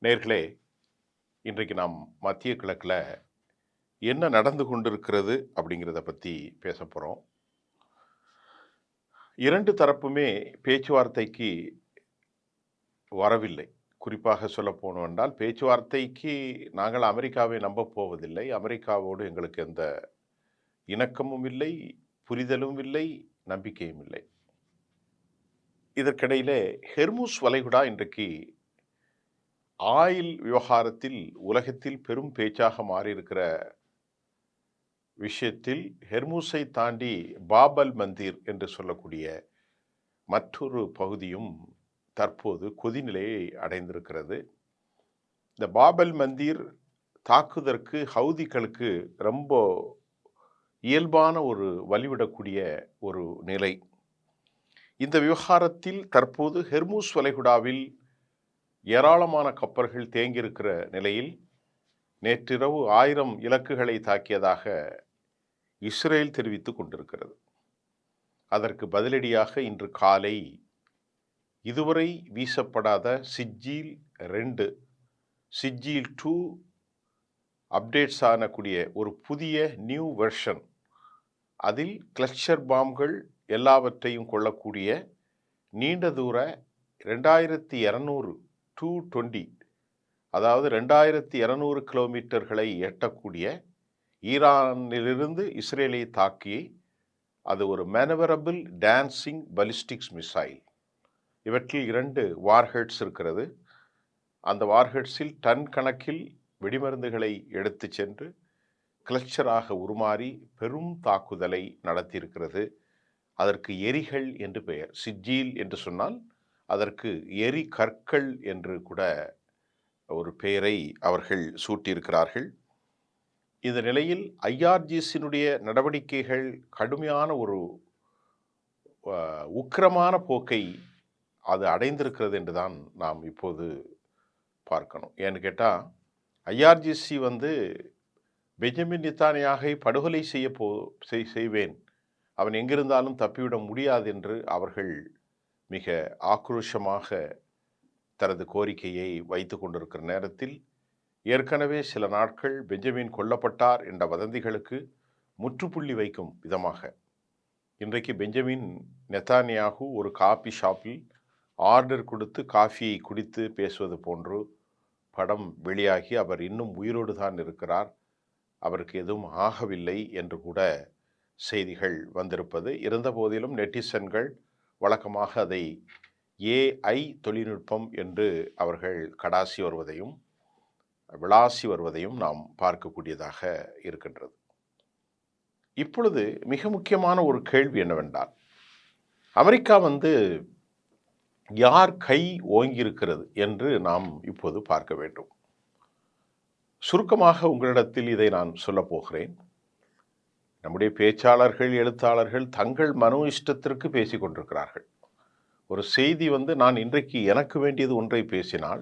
நேர்களே, இன்றைக்கு நாம் மத்திய கிழக்கில் என்ன நடந்து கொண்டிருக்கிறது அப்படிங்கிறத பற்றி பேச போகிறோம். இரண்டு தரப்புமே பேச்சுவார்த்தைக்கு வரவில்லை. குறிப்பாக சொல்ல போனோம் என்றால், பேச்சுவார்த்தைக்கு நாங்கள் அமெரிக்காவை நம்பப் போவதில்லை. அமெரிக்காவோடு எங்களுக்கு எந்த இணக்கமும் இல்லை, புரிதலும் இல்லை, நம்பிக்கையும் இல்லை. இதற்கிடையிலே ஹெர்முஸ் வளைகுடா இன்றைக்கு ஆயில் விவகாரத்தில் உலகத்தில் பெரும் பேச்சாக மாறியிருக்கிற விஷயத்தில் ஹெர்முஸை தாண்டி பாபல் மந்திர் என்று சொல்லக்கூடிய மற்றொரு பகுதியும் தற்போது கொதிநிலையை அடைந்திருக்கிறது. இந்த பாபல் மந்திர் தாக்குதற்கு ஹவுதிகளுக்கு ரொம்ப இயல்பான ஒரு வழிவிடக்கூடிய ஒரு நிலை. இந்த விவகாரத்தில் தற்போது ஹெர்முஸ் வளைகுடாவில் ஏராளமான கப்பல்கள் தேங்கியிருக்கிற நிலையில் நேற்றிரவு 1000 இலக்குகளை தாக்கியதாக இஸ்ரேல் தெரிவித்துக் கொண்டிருக்கிறது. அதற்கு பதிலடியாக இன்று காலை இதுவரை வீசப்படாத சிஜ்ஜீல் 2 சிஜ்ஜீல் 2 அப்டேட்ஸ் ஆனக்கூடிய ஒரு புதிய நியூ வெர்ஷன், அதில் கிளஸ்டர் பாம்கள் எல்லாவற்றையும் கொள்ளக்கூடிய நீண்ட தூர 2200 220 அதாவது 2200 கிலோமீட்டர்களை எட்டக்கூடிய ஈரானிலிருந்து இஸ்ரேலை தாக்கி அது ஒரு மேனவரபிள் டான்சிங் பலிஸ்டிக்ஸ் மிசைல். இவற்றில் 2 வார்ஹெட்ஸ் இருக்கிறது. அந்த வார்ஹெட்ஸில் டன் கணக்கில் வெடிமருந்துகளை எடுத்து சென்று கிளஸ்டராக உருமாறி பெரும் தாக்குதலை நடத்தியிருக்கிறது. அதற்கு எரிகள் என்று பெயர். சிஜ்ஜீல் என்று சொன்னால் அதற்கு எரி கற்கள் என்று கூட ஒரு பெயரை அவர்கள் சூட்டியிருக்கிறார்கள். இந்த நிலையில் ஐஆர்ஜிசியினுடைய நடவடிக்கைகள் கடுமையான ஒரு உக்கிரமான போக்கை அது அடைந்திருக்கிறது என்றுதான் நாம் இப்போது பார்க்கணும். ஏன்னு கேட்டால், ஐஆர்ஜிசி பெஞ்சமின் நெத்தன்யாகை படுகொலை செய்வேன், அவன் எங்கிருந்தாலும் தப்பிவிட முடியாது என்று அவர்கள் மிக ஆக்ரோஷமாக தனது கோரிக்கையை வைத்து கொண்டிருக்கிற நேரத்தில், ஏற்கனவே சில நாட்கள் பெஞ்சமின் கொல்லப்பட்டார் என்ற வதந்திகளுக்கு முற்றுப்புள்ளி வைக்கும் விதமாக இன்றைக்கு பெஞ்சமின் நெத்தன்யாகு ஒரு காபி ஷாப்பில் ஆர்டர் கொடுத்து காஃபியை குடித்து பேசுவது போன்று படம் வெளியாகி அவர் இன்னும் உயிரோடு தான் இருக்கிறார், அவருக்கு எதுவும் ஆகவில்லை என்று கூட செய்திகள் வந்திருப்பது. இருந்த போதிலும் நெட்டிசன்கள் வழக்கமாக அதை ஏஐ தொழில்நுட்பம் என்று அவர்கள் கடாசி வருவதையும் விளாசி வருவதையும் நாம் பார்க்கக்கூடியதாக இருக்கின்றது. இப்பொழுது மிக முக்கியமான ஒரு கேள்வி என்னவென்றால், அமெரிக்கா யார் கை ஓங்கியிருக்கிறது என்று நாம் இப்போது பார்க்க வேண்டும். சுருக்கமாக உங்களிடத்தில் இதை நான் சொல்ல போகிறேன். நம்முடைய பேச்சாளர்கள், எழுத்தாளர்கள் தங்கள் மனோ இஷ்டத்திற்கு பேசி கொண்டிருக்கிறார்கள். ஒரு செய்தி நான் இன்றைக்கு எனக்கு வேண்டியது ஒன்றை பேசினால்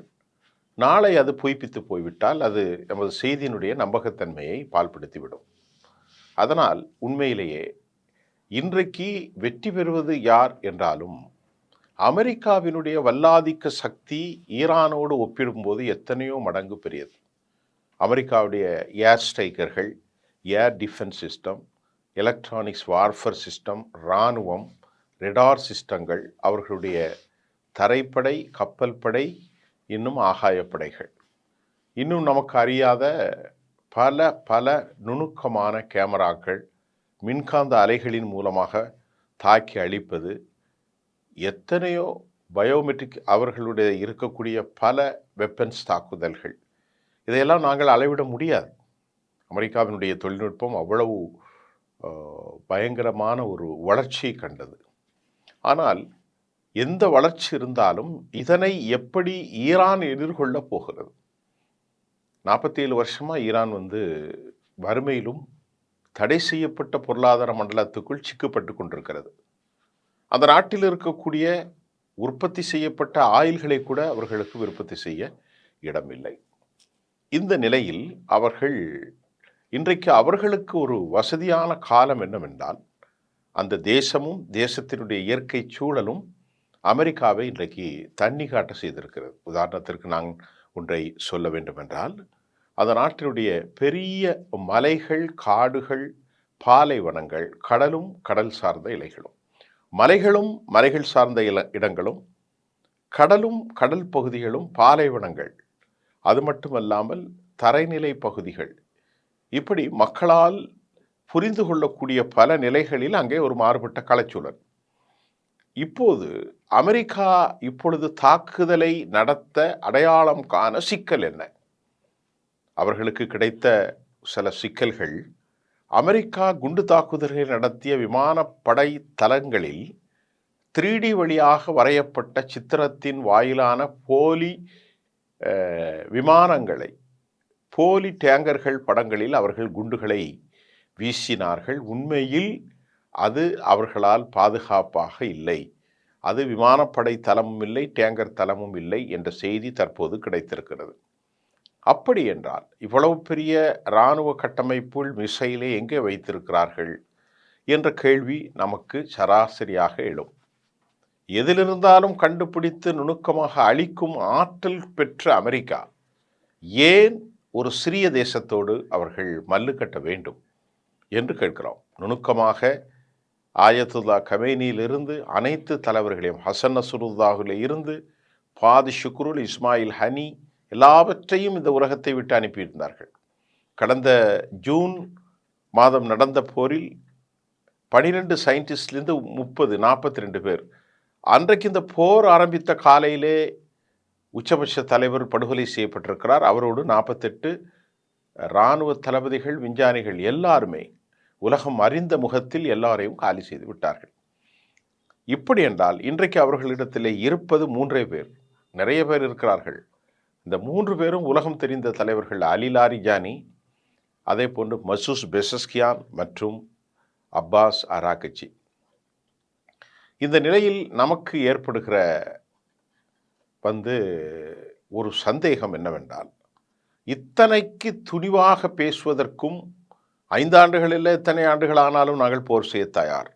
நாளை அது பொய்ப்பித்து போய்விட்டால் அது நமது செய்தியினுடைய நம்பகத்தன்மையை பால்படுத்திவிடும். அதனால் உண்மையிலேயே இன்றைக்கு வெற்றி பெறுவது யார் என்றாலும் அமெரிக்காவினுடைய வல்லாதிக்க சக்தி ஈரானோடு ஒப்பிடும்போது எத்தனையோ மடங்கு பெரியது. அமெரிக்காவுடைய ஏர் ஸ்ட்ரைக்கர்கள், air defence system, electronics warfare system, இராணுவம், ரெடார் சிஸ்டங்கள், அவர்களுடைய தரைப்படை, கப்பல் படை, இன்னும் ஆகாயப்படைகள், இன்னும் நமக்கு அறியாத பல பல நுணுக்கமான கேமராக்கள், மின்காந்த அலைகளின் மூலமாக தாக்கி அழிப்பது, எத்தனையோ பயோமெட்ரிக் அவர்களுடைய இருக்கக்கூடிய பல வெப்பன்ஸ் தாக்குதல்கள், இதையெல்லாம் நாங்கள் அளவிட முடியாது. அமெரிக்காவினுடைய தொழில்நுட்பம் அவ்வளவு பயங்கரமான ஒரு வளர்ச்சியை கண்டது. ஆனால் எந்த வளர்ச்சி இருந்தாலும் இதனை எப்படி ஈரான் எதிர்கொள்ளப் போகிறது? 47 வருஷமாக ஈரான் வறுமையிலும் தடை செய்யப்பட்ட பொருளாதார மண்டலத்துக்குள் சிக்கப்பட்டு கொண்டிருக்கிறது. அந்த நாட்டில் இருக்கக்கூடிய உற்பத்தி செய்யப்பட்ட ஆயில்களை கூட அவர்களுக்கு உற்பத்தி செய்ய இடமில்லை. இந்த நிலையில் அவர்கள் இன்றைக்கு அவர்களுக்கு ஒரு வசதியான காலம் என்னவென்றால், அந்த தேசமும் தேசத்தினுடைய இயற்கை சூழலும் அமெரிக்காவை இன்றைக்கு தண்ணி காட்ட செய்திருக்கிறது. உதாரணத்திற்கு நான் ஒன்றை சொல்ல வேண்டுமென்றால், அந்த நாட்டினுடைய பெரிய மலைகள், காடுகள், பாலைவனங்கள், கடலும் கடல் சார்ந்த இலைகளும், மலைகளும் மலைகள் சார்ந்த இடங்களும், கடலும் கடல் பகுதிகளும், பாலைவனங்கள், அது மட்டுமல்லாமல் தரைநிலை பகுதிகள், இப்படி மக்களால் புரிந்து கொள்ளக்கூடிய பல நிலைகளில் அங்கே ஒரு மாறுபட்ட களச்சூழல். இப்போது அமெரிக்கா இப்பொழுது தாக்குதலை நடத்த அடையாளம் காண சிக்கல் என்ன? அவர்களுக்கு கிடைத்த சில சிக்கல்கள், அமெரிக்கா குண்டு தாக்குதல்களை நடத்திய விமானப்படை தளங்களில் 3D வழியாக வரையப்பட்ட சித்திரத்தின் வாயிலான போலி விமானங்களை, போலி டேங்கர்கள் படங்களில் அவர்கள் குண்டுகளை வீசினார்கள். உண்மையில் அது அவர்களால் பாதுகாப்பாக இல்லை. அது விமானப்படை தளமும் இல்லை, டேங்கர் தளமும் இல்லை என்ற செய்தி தற்போது கிடைத்திருக்கிறது. அப்படி என்றால் இவ்வளவு பெரிய இராணுவ கட்டமைப்புள் மிசைலை எங்கே வைத்திருக்கிறார்கள் என்ற கேள்வி நமக்கு சராசரியாக எழும். எதிலிருந்தாலும் கண்டுபிடித்து நுணுக்கமாக அழிக்கும் ஆற்றல் பெற்ற அமெரிக்கா ஏன் ஒரு சிறிய தேசத்தோடு அவர்கள் மல்லு கட்ட வேண்டும் என்று கேட்கிறோம். நுணுக்கமாக ஆயத்துல்லா கமேனியிலிருந்து அனைத்து தலைவர்களையும், ஹசன் நஸ்ருல்லாஹில் இருந்து பாதி ஷுக்ருல், இஸ்மாயில் ஹனி, எல்லாவற்றையும் இந்த உலகத்தை விட்டு அனுப்பியிருந்தார்கள். கடந்த ஜூன் மாதம் நடந்த போரில் 12 சயின்டிஸ்ட்லேருந்து 42 பேர், அன்றைக்கு இந்த போர் ஆரம்பித்த காலையிலே உச்சபட்ச தலைவர் படுகொலை செய்யப்பட்டிருக்கிறார். அவரோடு 48 இராணுவ தளபதிகள், விஞ்ஞானிகள் எல்லாருமே உலகம் அறிந்த முகத்தில் எல்லாரையும் காலி செய்து விட்டார்கள். இப்படி என்றால் இன்றைக்கு அவர்களிடத்திலே இருப்பது 3 பேர். நிறைய பேர் இருக்கிறார்கள். இந்த 3 பேரும் உலகம் தெரிந்த தலைவர்கள். அலி லாரிஜானி, அதே போன்று மசூஸ் பெசஸ்கியான் மற்றும் அப்பாஸ் அராகச்சி. இந்த நிலையில் நமக்கு ஏற்படுகிற ஒரு சந்தேகம் என்னவென்றால், இத்தனைக்கு துணிவாக பேசுவதற்கும் 5 ஆண்டுகளில் எத்தனை ஆண்டுகள் ஆனாலும் நாங்கள் போர் செய்ய தயார்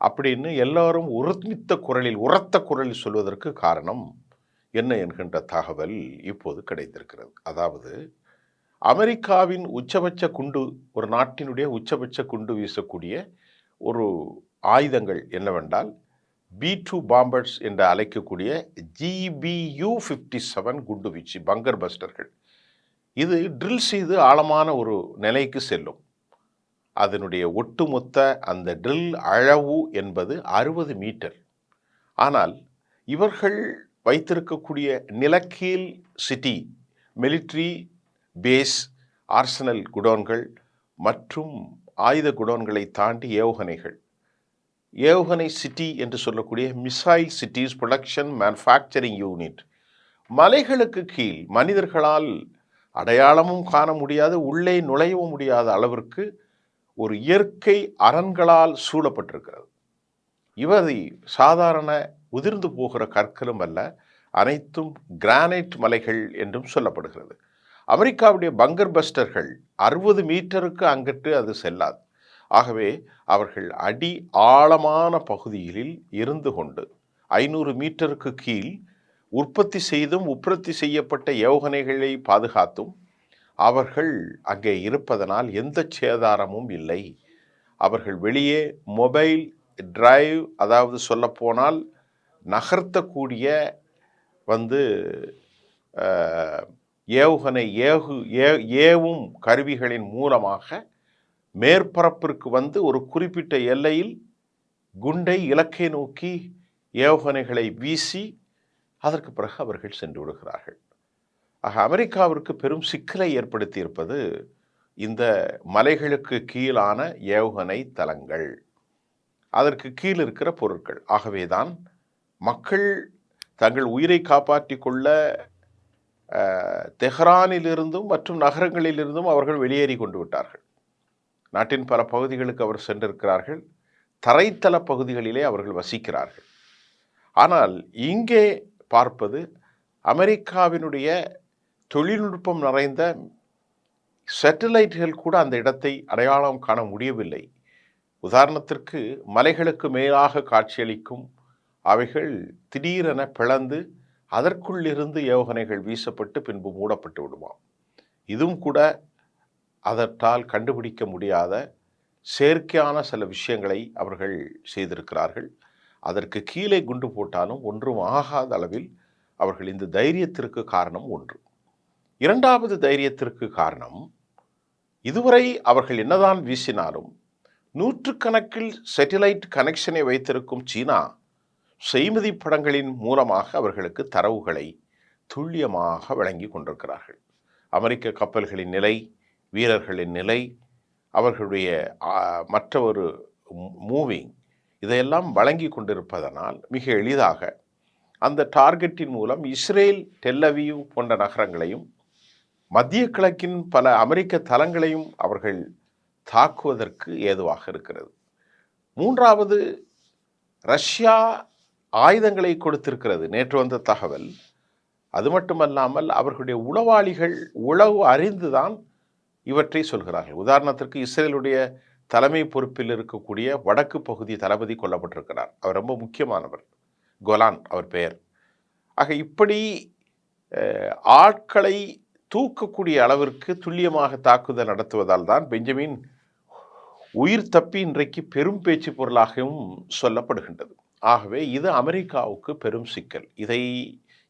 அப்படின்னு எல்லாரும் உரத்த குரலில் சொல்வதற்கு காரணம் என்ன என்கின்ற தகவல் இப்போது கிடைத்திருக்கிறது. அதாவது அமெரிக்காவின் உச்சபட்ச குண்டு, ஒரு நாட்டினுடைய உச்சபட்ச குண்டு வீசக்கூடிய ஒரு ஆயுதங்கள் என்னவென்றால் B2 பாம்பர்ஸ் என்று அழைக்கக்கூடிய GBU-57 குண்டுவீச்சு பங்கர் பஸ்டர்கள். இது ட்ரில் செய்து ஆழமான ஒரு நிலைக்கு செல்லும். அதனுடைய ஒட்டுமொத்த அந்த ட்ரில் அளவு என்பது 60 மீட்டர். ஆனால் இவர்கள் வைத்திருக்கக்கூடிய நிலக்கீழ் சிட்டி, மிலிட்ரி பேஸ், ஆர்சனல் குடோன்கள் மற்றும் ஆயுத குடோன்களை தாண்டி ஏவுகணை சிட்டி என்று சொல்லக்கூடிய missile cities production manufacturing unit, மலைகளுக்கு கீழ் மனிதர்களால் அடையாளமும் காண முடியாது, உள்ளே நுழையவும் முடியாத அளவிற்கு ஒரு இயற்கை அரண்களால் சூழப்பட்டிருக்கிறது. இவை சாதாரண உதிர்ந்து போகிற கற்களும் அல்ல, அனைத்தும் கிரானைட் மலைகள் என்றும் சொல்லப்படுகிறது. அமெரிக்காவுடைய பங்கர் பஸ்டர்கள் 60 மீட்டருக்கு அங்கிட்டு அது செல்லாது. ஆகவே அவர்கள் அடி ஆழமான பகுதிகளில் இருந்து கொண்டு 500 மீட்டருக்கு கீழ் உற்பத்தி செய்யப்பட்ட ஏவுகணைகளை பாதுகாத்தும் அவர்கள் அங்கே இருப்பதனால் எந்த சேதாரமும் இல்லை. அவர்கள் வெளியே மொபைல் டிரைவ், அதாவது சொல்லப்போனால் நகர்த்தக்கூடிய ஏவுகணை ஏவும் கருவிகளின் மூலமாக மேற்பரப்பிற்கு ஒரு குறிப்பிட்ட எல்லையில் குண்டை இலக்கை நோக்கி ஏவுகணைகளை வீசி அதற்கு பிறகு அவர்கள் சென்று விடுகிறார்கள். ஆக அமெரிக்காவிற்கு பெரும் சிக்கலை ஏற்படுத்தியிருப்பது இந்த மலைகளுக்கு கீழான ஏவுகணை தளங்கள், அதற்கு கீழ் இருக்கிற பொருட்கள். ஆகவேதான் மக்கள் தங்கள் உயிரை காப்பாற்றி கொள்ள தெஹ்ரானிலிருந்தும் மற்றும் நகரங்களிலிருந்தும் அவர்கள் வெளியேறி கொண்டு விட்டார்கள். நாட்டின் பல பகுதிகளுக்கு அவர் சென்றிருக்கிறார்கள். தரைத்தள பகுதிகளிலே அவர்கள் வசிக்கிறார்கள். ஆனால் இங்கே பார்ப்பது அமெரிக்காவினுடைய தொழில்நுட்பம் நிறைந்த சேட்டலைட்டுகள் கூட அந்த இடத்தை அடையாளம் காண முடியவில்லை. உதாரணத்திற்கு மலைகளுக்கு மேலாக காட்சியளிக்கும் அவைகள் திடீரென பிளந்து அதற்குள் இருந்து ஏவுகணைகள் வீசப்பட்டு பின்பு மூடப்பட்டு விடுமாம். இதுவும் கூட அதற்றால் கண்டுபிடிக்க முடியாத செயற்கையான சில விஷயங்களை அவர்கள் செய்திருக்கிறார்கள். அதற்கு கீழே குண்டு போட்டாலும் ஒன்றும் ஆகாத அளவில் அவர்கள் இந்த தைரியத்திற்கு காரணம் ஒன்று. இரண்டாவது தைரியத்திற்கு காரணம், இதுவரை அவர்கள் என்னதான் வீசினாலும் நூற்றுக்கணக்கில் சேட்டிலைட் கனெக்ஷனை வைத்திருக்கும் சீனா செய்மதி படங்களின் மூலமாக அவர்களுக்கு தரவுகளை துல்லியமாக வழங்கி கொண்டிருக்கிறார்கள். அமெரிக்க கப்பல்களின் நிலை, வீரர்களின் நிலை, அவர்களுடைய மற்ற ஒரு மூவிங், இதையெல்லாம் வழங்கி கொண்டிருப்பதனால் மிக எளிதாக அந்த டார்கெட்டின் மூலம் இஸ்ரேல், டெல் அவீவ் போன்ற நகரங்களையும் மத்திய கிழக்கின் பல அமெரிக்க தளங்களையும் அவர்கள் தாக்குவதற்கு ஏதுவாக இருக்கிறது. மூன்றாவது, ரஷ்யா ஆயுதங்களை கொடுத்திருக்கிறது. நேற்று வந்த தகவல். அது மட்டுமல்லாமல் அவர்களுடைய உளவாளிகள் உளவு அறிந்துதான் இவற்றை சொல்கிறார்கள். உதாரணத்திற்கு இஸ்ரேலுடைய தலைமை பொறுப்பில் இருக்கக்கூடிய வடக்கு பகுதி தளபதி கொல்லப்பட்டிருக்கிறார். அவர் ரொம்ப முக்கியமானவர், கோலான் அவர் பெயர். ஆக இப்படி ஆட்களை தூக்கக்கூடிய அளவிற்கு துல்லியமாக தாக்குதல் நடத்துவதால் தான் பெஞ்சமின் உயிர் தப்பி இன்றைக்கு பெரும் பேச்சு பொருளாகவும் சொல்லப்படுகின்றது. ஆகவே இது அமெரிக்காவுக்கு பெரும் சிக்கல். இதை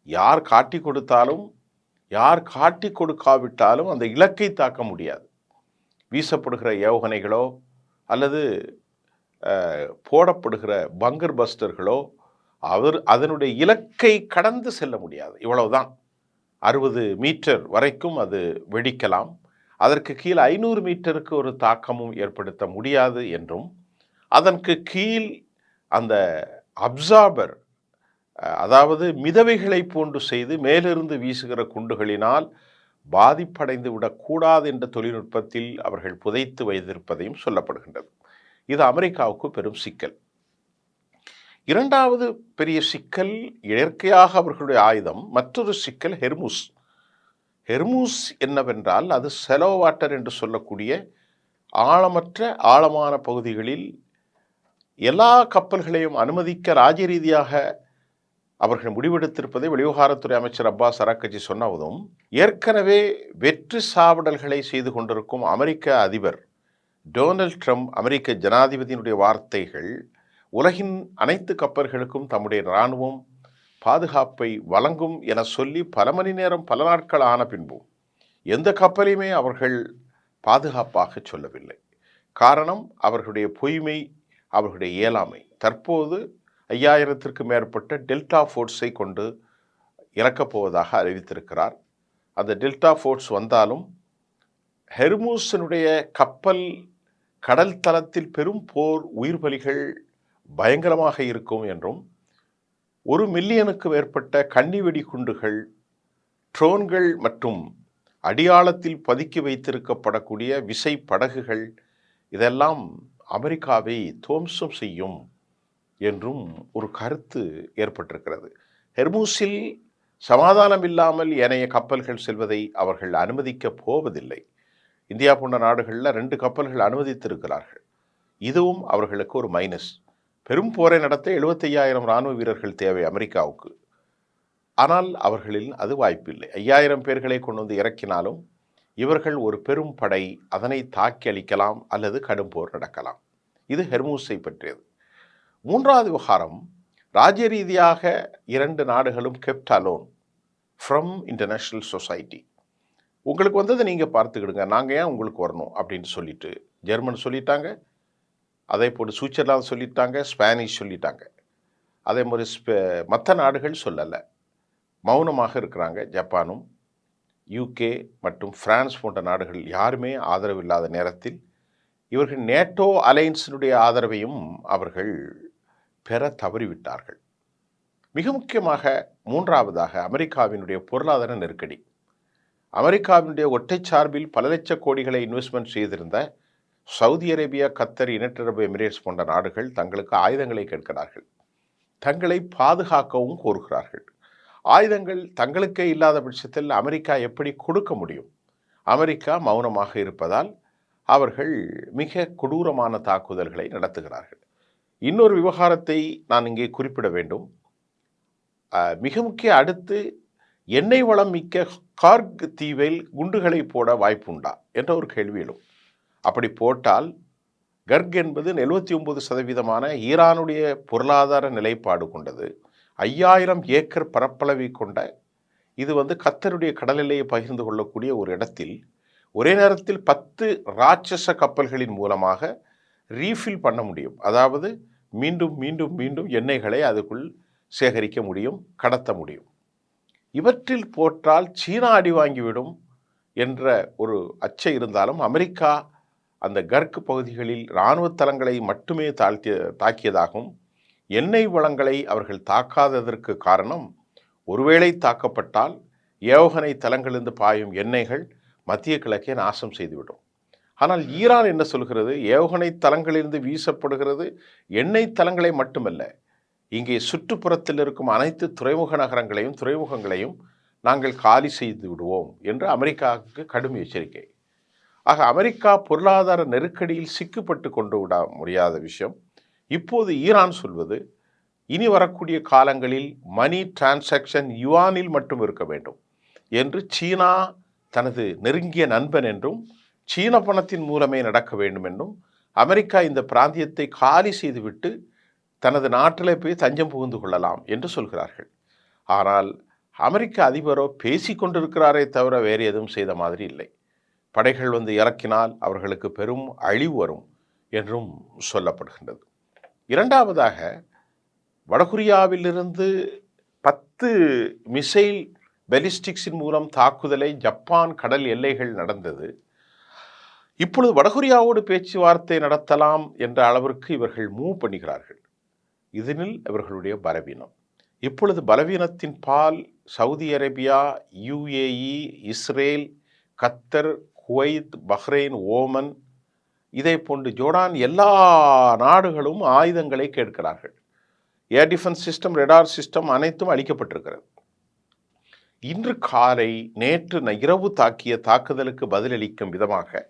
யார் காட்டி கொடுத்தாலும் யார் காட்டி கொடுக்காவிட்டாலும் அந்த இலக்கை தாக்க முடியாது. வீசப்படுகிற ஏவுகணைகளோ அல்லது போடப்படுகிற பங்கர் பஸ்டர்களோ அதனுடைய இலக்கை கடந்து செல்ல முடியாது. இவ்வளவுதான். 60 மீட்டர் வரைக்கும் அது வெடிக்கலாம். அதற்கு கீழ் 500 மீட்டருக்கு ஒரு தாக்கமும் ஏற்படுத்த முடியாது என்றும், அதற்கு கீழ் அந்த அப்சார்பர், அதாவது மிதவைகளை போன்று செய்து மேலிருந்து வீசுகிற குண்டுகளினால் பாதிப்படைந்து விடக்கூடாது என்ற தொழில்நுட்பத்தில் அவர்கள் புதைத்து வைத்திருப்பதையும் சொல்லப்படுகின்றது. இது அமெரிக்காவுக்கு பெரும் சிக்கல். இரண்டாவது பெரிய சிக்கல் இயற்கையாக அவர்களுடைய ஆயுதம். மற்றொரு சிக்கல் ஹெர்முஸ். ஹெர்முஸ் என்னவென்றால் அது செலோ வாட்டர் என்று சொல்லக்கூடிய ஆழமற்ற ஆழமான பகுதிகளில் எல்லா கப்பல்களையும் அனுமதிக்க ராஜரீதியாக அவர்கள் முடிவெடுத்திருப்பதை வெளிவிவகாரத்துறை அமைச்சர் அப்பாஸ் அரக்சி சொன்னதும், ஏற்கனவே வெற்றி சாவடல்களை செய்து கொண்டிருக்கும் அமெரிக்க அதிபர் டொனால்ட் ட்ரம்ப், அமெரிக்க ஜனாதிபதியினுடைய வார்த்தைகள் உலகின் அனைத்து கப்பல்களுக்கும் தம்முடைய இராணுவம் பாதுகாப்பை வழங்கும் என சொல்லி பல மணி நேரம் பல நாட்கள் ஆன பின்பும் எந்த கப்பலையுமே அவர்கள் பாதுகாப்பாக சொல்லவில்லை. காரணம் அவர்களுடைய பொய்மை, அவர்களுடைய இயலாமை. தற்போது 5000த்திற்கு மேற்பட்ட டெல்டா ஃபோர்ஸை கொண்டு இறக்கப் போவதாக அறிவித்திருக்கிறார். அந்த டெல்டா ஃபோர்ஸ் வந்தாலும் ஹெர்முஸினுடைய கப்பல் கடல் தளத்தில் பெரும் போர் உயிர் பலிகள் பயங்கரமாக இருக்கும் என்றும், 1 மில்லியனுக்கு மேற்பட்ட கன்னி வெடி குண்டுகள், ட்ரோன்கள் மற்றும் அடியாளத்தில் பதுக்கி வைத்திருக்கப்படக்கூடிய விசை படகுகள் இதெல்லாம் அமெரிக்காவை துவம்சம் செய்யும் என்றும் ஒரு கருத்து ஏற்பட்டிருக்கிறது. ஹெர்முஸில் சமாதானம் இல்லாமல் ஏனைய கப்பல்கள் செல்வதை அவர்கள் அனுமதிக்கப் போவதில்லை. இந்தியா போன்ற நாடுகளில் 2 கப்பல்கள் அனுமதித்திருக்கிறார்கள். இதுவும் அவர்களுக்கு ஒரு மைனஸ். பெரும் போரை நடத்த 75,000 இராணுவ வீரர்கள் தேவை அமெரிக்காவுக்கு. ஆனால் அவர்களில் அது வாய்ப்பில்லை. 5000 பேர்களை கொண்டு வந்து இறக்கினாலும் இவர்கள் ஒரு பெரும் படை, அதனை தாக்கி அளிக்கலாம் அல்லது கடும் போர் நடக்கலாம். இது ஹெர்முஸை பற்றியது. மூன்றாவது விவகாரம், ராஜ்ய ரீதியாக 2 நாடுகளும் kept alone from international society. உங்களுக்கு வந்ததை நீங்கள் பார்த்துக்கிடுங்க, நாங்கள் ஏன் உங்களுக்கு வரணும் அப்படின்னு சொல்லிட்டு ஜெர்மன் சொல்லிட்டாங்க, அதே போல் சுவிட்சர்லாந்து சொல்லிட்டாங்க, ஸ்பானிஷ் சொல்லிட்டாங்க. அதே மாதிரி மற்ற நாடுகள் சொல்லலை, மௌனமாக இருக்கிறாங்க. ஜப்பானும் யூகே மற்றும் பிரான்ஸ் போன்ற நாடுகள் யாருமே ஆதரவு இல்லாத நேரத்தில் இவர்கள் நேட்டோ அலையன்ஸினுடைய ஆதரவையும் அவர்கள் பெற தவறிவிட்டார்கள். மிக முக்கியமாக மூன்றாவதாக அமெரிக்காவினுடைய பொருளாதார நெருக்கடி. அமெரிக்காவினுடைய ஒற்றை சார்பில் பல லட்ச கோடிகளை இன்வெஸ்ட்மெண்ட் செய்திருந்த சவுதி அரேபியா, கத்தர், யுனைடெட் அரபு எமிரேட்ஸ் போன்ற நாடுகள் தங்களுக்கு ஆயுதங்களை கேட்கிறார்கள். தங்களை பாதுகாக்கவும் கோருகிறார்கள். ஆயுதங்கள் தங்களுக்கே இல்லாத பட்சத்தில் அமெரிக்கா எப்படி கொடுக்க முடியும்? அமெரிக்கா மௌனமாக இருப்பதால் அவர்கள் மிக கொடூரமான தாக்குதல்களை நடத்துகிறார்கள். இன்னொரு விவகாரத்தை நான் இங்கே குறிப்பிட வேண்டும். மிக முக்கிய அடுத்து எண்ணெய் வளம் மிக்க கார்க் தீவில் குண்டுகளை போட வாய்ப்புண்டா என்ற ஒரு கேள்வி எழும். அப்படி போட்டால் கர்க் என்பது 79% ஈரானுடைய பொருளாதார நிலைப்பாடு கொண்டது. 5000 ஏக்கர் பரப்பளவை கொண்ட இது கத்தருடைய கடல் எல்லையை பகிர்ந்து கொள்ளக்கூடிய ஒரு இடத்தில் ஒரே நேரத்தில் 10 ராட்சச கப்பல்களின் மூலமாக ரீஃபில் பண்ண முடியும். அதாவது மீண்டும் மீண்டும் மீண்டும் எண்ணெய்களை அதுக்குள் சேகரிக்க முடியும், கடத்த முடியும். இவற்றில் போட்டால் சீனா அடி வாங்கிவிடும் என்ற ஒரு அச்சம் இருந்தாலும் அமெரிக்கா அந்த கர்க் பகுதிகளில் இராணுவ தளங்களை மட்டுமே தாக்கியதாகவும் எண்ணெய் வளங்களை அவர்கள் தாக்காததற்கு காரணம், ஒருவேளை தாக்கப்பட்டால் ஏவுகணை தளங்களிலிருந்து பாயும் எண்ணெய்கள் மத்திய கிழக்கை நாசம் செய்துவிடும். ஆனால் ஈரான் என்ன சொல்கிறது? ஏவுகணை தளங்களிலிருந்து வீசப்படுகிறது எண்ணெய் தளங்களை மட்டுமல்ல, இங்கே சுற்றுப்புறத்தில் இருக்கும் அனைத்து துறைமுக நகரங்களையும் துறைமுகங்களையும் நாங்கள் காலி செய்து விடுவோம் என்று அமெரிக்காவுக்கு கடும் எச்சரிக்கை. ஆக அமெரிக்கா பொருளாதார நெருக்கடியில் சிக்கப்பட்டு கொண்டு விட முடியாத விஷயம். இப்போது ஈரான் சொல்வது, இனி வரக்கூடிய காலங்களில் மணி டிரான்சாக்ஷன் யுவானில் மட்டும் இருக்க வேண்டும் என்று சீனா தனது நெருங்கிய நண்பன் என்றும் சீன பணத்தின் மூலமே நடக்க வேண்டும் என்றும் அமெரிக்கா இந்த பிராந்தியத்தை காலி செய்துவிட்டு தனது நாட்டிலே போய் தஞ்சம் புகுந்து கொள்ளலாம் என்று சொல்கிறார்கள். ஆனால் அமெரிக்க அதிபரோ பேசி கொண்டிருக்கிறாரே தவிர வேறு எதுவும் செய்த மாதிரி இல்லை. படைகள் இறக்கினால் அவர்களுக்கு பெரும் அழிவு வரும் என்றும் சொல்லப்படுகின்றது. இரண்டாவதாக, வடகொரியாவிலிருந்து 10 மிசைல் பெலிஸ்டிக்ஸின் மூலம் தாக்குதலை ஜப்பான் கடல் எல்லைகள் நடந்தது. இப்பொழுது வடகொரியாவோடு பேச்சுவார்த்தை நடத்தலாம் என்ற அளவிற்கு இவர்கள் மூவ் பண்ணுகிறார்கள். இதனில் இவர்களுடைய பலவீனம். இப்பொழுது பலவீனத்தின் பால் சவுதி அரேபியா, UAE, இஸ்ரேல், கத்தர், குவைத், பஹ்ரைன், ஓமன், இதை போன்று ஜோர்டான், எல்லா நாடுகளும் ஆயுதங்களை கேட்கிறார்கள். ஏர் டிஃபென்ஸ் சிஸ்டம், ரெடார் சிஸ்டம் அனைத்தும் அளிக்கப்பட்டிருக்கிறது. இன்று காலை நேற்று இரவு தாக்கிய தாக்குதலுக்கு பதிலளிக்கும் விதமாக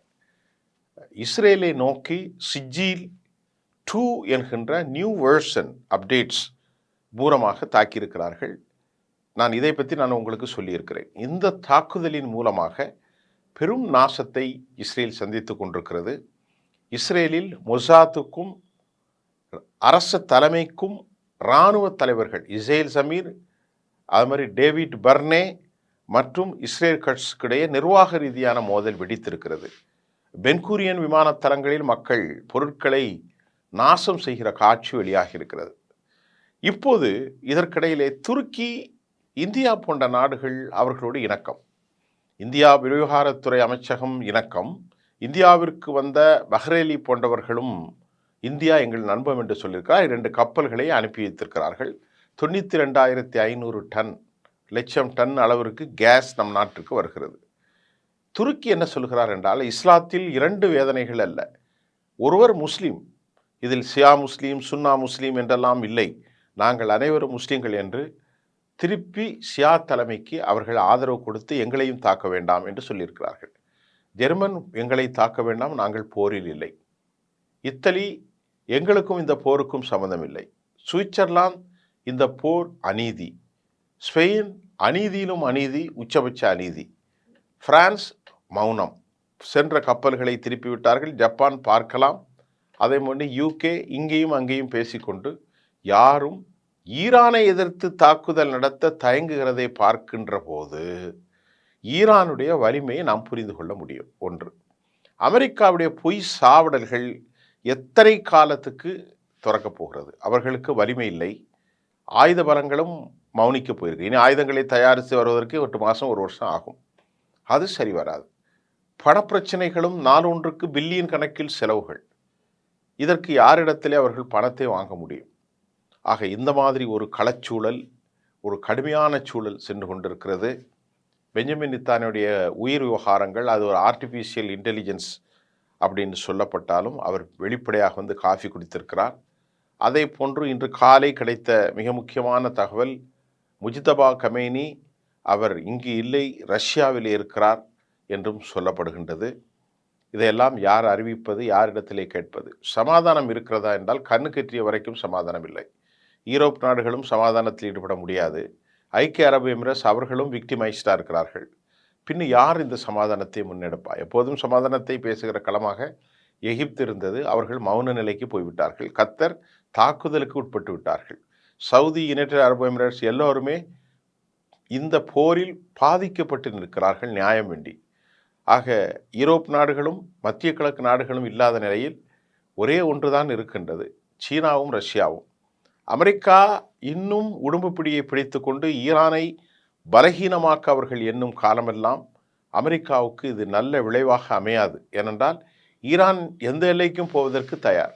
இஸ்ரேலை நோக்கி சிஜில் 2 என்கின்ற நியூ வெர்ஷன் அப்டேட்ஸ் பூரமாக தாக்கியிருக்கிறார்கள். இதை பற்றி உங்களுக்கு சொல்லியிருக்கிறேன். இந்த தாக்குதலின் மூலமாக பெரும் நாசத்தை இஸ்ரேல் சந்தித்து கொண்டிருக்கிறது. இஸ்ரேலில் மொசாத்துக்கும் அரச தலைமைக்கும் இராணுவ தலைவர்கள் இஸ்ரேல் சமீர், அது மாதிரி டேவிட் பர்னே மற்றும் இஸ்ரேல் கட்சிக்கிடையே நிர்வாக ரீதியான மோதல் வெடித்திருக்கிறது. பென்கூரியன் விமான தளங்களில் மக்கள் பொருட்களை நாசம் செய்கிற காட்சி வெளியாகி இருக்கிறது. இப்போது இதற்கிடையிலே துருக்கி, இந்தியா போன்ற நாடுகள் அவர்களோடு இணக்கம், இந்தியா விவகாரத்துறை அமைச்சகம் இணக்கம், இந்தியாவிற்கு வந்த பஹ்ரேலி போன்றவர்களும் இந்தியா எங்கள் நண்பன் என்று சொல்லியிருக்கிறார். 2 கப்பல்களை அனுப்பி வைத்திருக்கிறார்கள். 92,500 லட்சம் டன் அளவிற்கு கேஸ் நம் நாட்டிற்கு வருகிறது. துருக்கி என்ன சொல்கிறார் என்றால், இஸ்லாத்தில் 2 வேதனைகள் அல்ல, ஒருவர் முஸ்லீம், இதில் சியா முஸ்லீம் சுன்னா முஸ்லீம் என்றெல்லாம் இல்லை, நாங்கள் அனைவரும் முஸ்லீம்கள் என்று திருப்பி சியா தலைமைக்கு அவர்கள் ஆதரவு கொடுத்து எங்களையும் தாக்க வேண்டாம் என்று சொல்லியிருக்கிறார்கள். ஜெர்மன் எங்களை தாக்க வேண்டாம், நாங்கள் போரில் இல்லை. இத்தாலி எங்களுக்கும் இந்த போருக்கும் சம்மந்தம் இல்லை. சுவிட்சர்லாந்து இந்த போர் அநீதி. ஸ்பெயின் அநீதியிலும் அநீதி, உச்சபட்ச அநீதி. பிரான்ஸ் மௌனம், சென்ற கப்பல்களை திருப்பிவிட்டார்கள். ஜப்பான் பார்க்கலாம். அதே மாதிரி UK இங்கேயும் அங்கேயும் பேசிக்கொண்டு யாரும் ஈரானை எதிர்த்து தாக்குதல் நடத்த தயங்குகிறதை பார்க்கின்ற போது ஈரானுடைய வலிமையை நாம் புரிந்து கொள்ள முடியும். ஒன்று, அமெரிக்காவுடைய பொய் சாவடல்கள் எத்தனை காலத்துக்கு துறக்கப் போகிறது? அவர்களுக்கு வலிமை இல்லை, ஆயுத பலங்களும் மௌனிக்க போயிருக்கு. இனி ஆயுதங்களை தயாரித்து வருவதற்கு 8 மாதம் 1 வருஷம் ஆகும். அது சரி வராது. பணப்பிரச்சனைகளும் நாளொன்றுக்கு பில்லியன் கணக்கில் செலவுகள். இதற்கு யாரிடத்திலே அவர்கள் பணத்தை வாங்க முடியும்? ஆக இந்த மாதிரி ஒரு களச்சூழல், ஒரு கடுமையான சூழல் சென்று கொண்டிருக்கிறது. பெஞ்சமின் நித்தானுடைய உயிர் விவகாரங்கள், அது ஒரு ஆர்டிஃபிஷியல் இன்டெலிஜென்ஸ் அப்படின்னு சொல்லப்பட்டாலும் அவர் வெளிப்படையாக காஃபி குடித்திருக்கிறார். அதே போன்று இன்று காலை கிடைத்த மிக முக்கியமான தகவல், முஜ்தபா கமேனி அவர் இங்கு இல்லை, ரஷ்யாவில் இருக்கிறார் என்றும் சொல்லப்படுகின்றது. இதையெல்லாம் யார் அறிவிப்பது, யாரிடத்திலே கேட்பது? சமாதானம் இருக்கிறதா என்றால் கண்ணு கெட்டிய வரைக்கும் சமாதானம் இல்லை. யூரோப் நாடுகளும் சமாதானத்தில் ஈடுபட முடியாது. ஐக்கிய அரபு எமிரேட்ஸ் அவர்களும் விக்டிமைஸ்டாக இருக்கிறார்கள். பின்னும் யார் இந்த சமாதானத்தை முன்னெடுப்பா? எப்போதும் சமாதானத்தை பேசுகிற களமாக எகிப்து இருந்தது. அவர்கள் மௌன நிலைக்கு போய்விட்டார்கள். கத்தர் தாக்குதலுக்கு உட்பட்டு விட்டார்கள். சவுதி, யுனைடெட் அரபு எமிரேட்ஸ் எல்லோருமே இந்த போரில் பாதிக்கப்பட்டு நிற்கிறார்கள் நியாயம் வேண்டி. ஆக யூரோப் நாடுகளும் மத்திய கிழக்கு நாடுகளும் இல்லாத நிலையில் ஒரே ஒன்றுதான் இருக்கின்றது, சீனாவும் ரஷ்யாவும். அமெரிக்கா இன்னும் உடம்பு பிடியை பிடித்து கொண்டு ஈரானை பலகீனமாக்க அவர்கள் எண்ணும் காலமெல்லாம் அமெரிக்காவுக்கு இது நல்ல விளைவாக அமையாது. ஏனென்றால் ஈரான் எந்த எல்லைக்கும் போவதற்கு தயார்.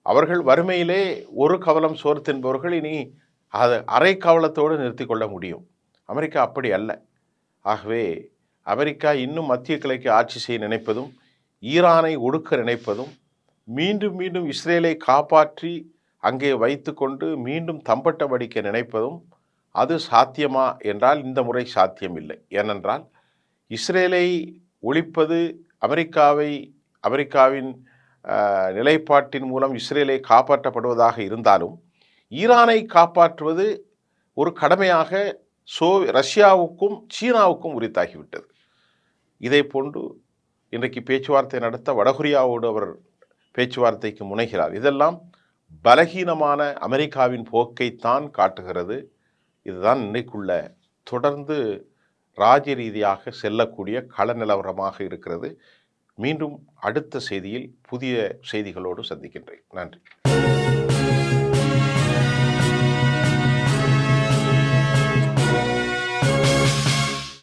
அவர்கள் வறுமையிலே ஒரு கவலம் சோறு தின்பவர்கள் இனி அதை அரை கவலத்தோடு நிறுத்தி கொள்ள முடியும். அமெரிக்கா அப்படி அல்ல. ஆகவே அமெரிக்கா இன்னும் மத்திய கிழக்கு ஆட்சி செய்ய நினைப்பதும், ஈரானை ஒடுக்க நினைப்பதும், மீண்டும் மீண்டும் இஸ்ரேலை காப்பாற்றி அங்கே வைத்து கொண்டு மீண்டும் தம்பட்டம் அடிக்க நினைப்பதும் அது சாத்தியமா என்றால் இந்த முறை சாத்தியமில்லை. ஏனென்றால் இஸ்ரேலை ஒழிப்பது அமெரிக்காவின் நிலைப்பாட்டின் மூலம் இஸ்ரேலை காப்பாற்றப்படுவதாக இருந்தாலும் ஈரானை காப்பாற்றுவது ஒரு கடமையாக ரஷ்யாவுக்கும் சீனாவுக்கும் உரித்தாகிவிட்டது. இதே போன்று இன்றைக்கு பேச்சுவார்த்தை நடத்த வடகொரியாவோடு அவர் பேச்சுவார்த்தைக்கு முனைகிறார். இதெல்லாம் பலகீனமான அமெரிக்காவின் போக்கைத்தான் காட்டுகிறது. இதுதான் இன்னைக்குள்ள தொடர்ந்து ராஜ்ய ரீதியாக செல்லக்கூடிய கள நிலவரமாக இருக்கிறது. மீண்டும் அடுத்த செய்தியில் புதிய செய்திகளோடு சந்திக்கின்றேன். நன்றி.